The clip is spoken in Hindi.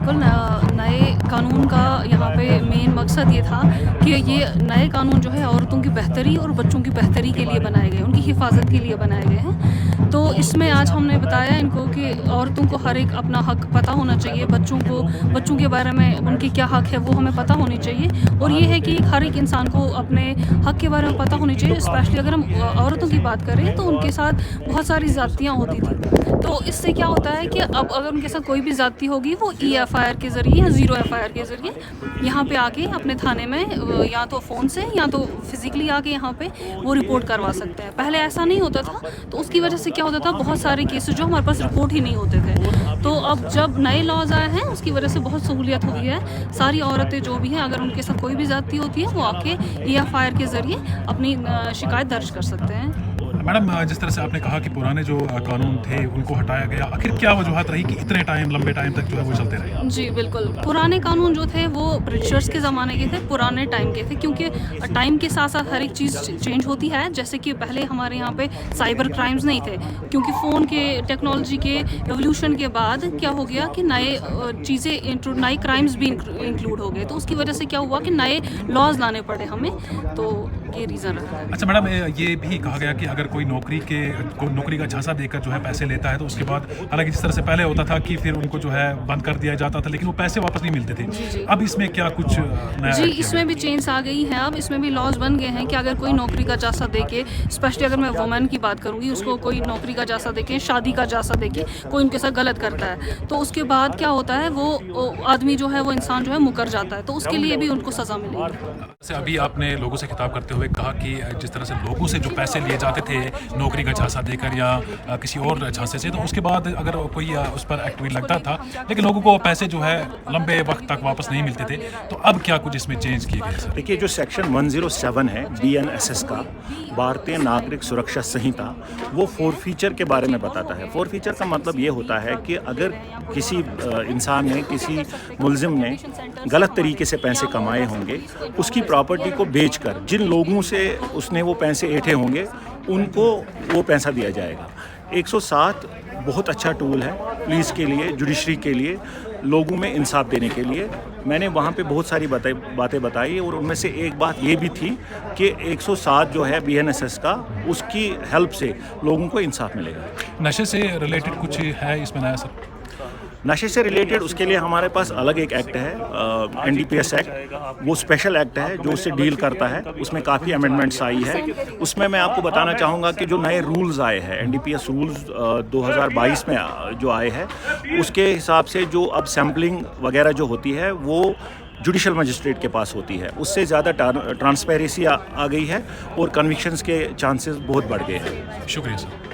बिल्कुल नए कानून का यहाँ पे मेन मकसद ये था कि ये नए कानून जो है औरतों की बेहतरी और बच्चों की बेहतरी के लिए बनाए गए, उनकी हिफाजत के लिए बनाए गए हैं। तो इसमें आज हमने बताया इनको कि औरतों को हर एक अपना हक पता होना चाहिए, बच्चों के बारे में उनके क्या हक है वो हमें पता होनी चाहिए। और ये है कि हर एक इंसान को अपने हक के बारे में पता होनी चाहिए। स्पेशली अगर हम औरतों की बात करें तो उनके साथ बहुत सारी ज़्यादतियाँ होती थी। तो इससे क्या होता है कि अब अगर उनके साथ कोई भी ज़्यादती होगी वो EFIR के ज़रिए या ज़ीरो FIR के ज़रिए यहाँ पे आके अपने थाने में या तो फ़ोन से या तो फिज़िकली आके यहाँ पे वो रिपोर्ट करवा सकते हैं। पहले ऐसा नहीं होता था, तो उसकी वजह से क्या होता था, बहुत सारे केसेस जो हमारे पास रिपोर्ट ही नहीं होते थे। तो अब जब नए लॉज आए हैं उसकी वजह से बहुत सहूलियत हुई है। सारी औरतें जो भी हैं अगर उनके साथ कोई भी ज़्यादती होती है वो आके EFIR के ज़रिए अपनी शिकायत दर्ज कर सकते हैं। मैडम, जिस तरह से आपने कहा कि पुराने जो कानून थे उनको हटाया गया, आखिर क्या वजूहत रही कि इतने लंबे टाइम तक जो है वो चलते रहे? जी, बिल्कुल। पुराने कानून जो थे वो ब्रिटिशर्स के ज़माने के थे, पुराने टाइम के थे, क्योंकि टाइम के साथ-साथ हर एक चीज़ चेंज होती है। जैसे कि पहले हमारे यहाँ पे साइबर क्राइम्स नहीं थे, क्योंकि फ़ोन के टेक्नोलॉजी के एवोल्यूशन के बाद क्या हो गया कि नए क्राइम्स भी इंक्लूड हो गए। तो उसकी वजह से क्या हुआ कि नए लॉज़ लाने पड़े हमें, तो ये रीज़न रहा है। अच्छा मैडम, ये भी कहा गया कि अगर कोई नौकरी का झांसा देकर जो है पैसे लेता है तो उसके बाद, हालांकि जिस तरह से पहले होता था कि फिर उनको जो है बंद कर दिया जाता था लेकिन वो पैसे वापस नहीं मिलते थे। जी। अब इसमें क्या कुछ नया जी, किया इसमें भी चेंज आ गई है। अब इसमें भी लॉज बन गए हैं कि अगर कोई नौकरी का जासा देके, स्पेशली अगर मैं वुमेन की बात करूँगी, उसको कोई नौकरी का जासा देके, शादी का जासा देके कोई उनके साथ गलत करता है, तो उसके बाद क्या होता है, वो आदमी जो है, वो इंसान जो है मुकर जाता है, तो उसके लिए भी उनको सज़ा मिलेगी। से अभी आपने लोगों से खिताब करते हुए कहा कि जिस तरह से लोगों से जो पैसे लिए जाते थे नौकरी का झांसा देकर या किसी और झांसे से, तो उसके बाद अगर कोई उस पर एक्ट लगता था लेकिन लोगों को पैसे जो है लंबे वक्त तक वापस नहीं मिलते थे, तो अब क्या कुछ इसमें चेंज किए गए सर? देखिए, जो सेक्शन 107 है BNSS का, भारतीय नागरिक सुरक्षा संहिता, वो फोरफीचर के बारे में बताता है। फोरफीचर का मतलब ये होता है कि अगर किसी इंसान ने, किसी मुलजिम ने गलत तरीके से पैसे कमाए होंगे, उसकी प्रॉपर्टी को बेचकर जिन लोगों से उसने वो पैसे ऐंठे होंगे उनको वो पैसा दिया जाएगा। 107 बहुत अच्छा टूल है पुलिस के लिए, जुडिशरी के लिए, लोगों में इंसाफ देने के लिए। मैंने वहाँ पे बहुत सारी बातें बताई और उनमें से एक बात ये भी थी कि 107 जो है BNSS का, उसकी हेल्प से लोगों को इंसाफ मिलेगा। नशे से रिलेटेड कुछ है इसमें नया सर? नशे से रिलेटेड उसके लिए हमारे पास अलग एक एक्ट है, NDPS एक्ट, वो स्पेशल एक्ट है जो उससे डील करता है। उसमें काफ़ी अमेंडमेंट्स आई है। उसमें मैं आपको बताना चाहूँगा कि जो नए रूल्स आए हैं, NDPS रूल्स 2022 में जो आए हैं, उसके हिसाब से जो अब सैम्पलिंग वगैरह जो होती है वो जुडिशल मजिस्ट्रेट के पास होती है। उससे ज़्यादा ट्रांसपेरेंसी आ गई है और कन्विक्शंस के चांसेस बहुत बढ़ गए हैं। शुक्रिया सर।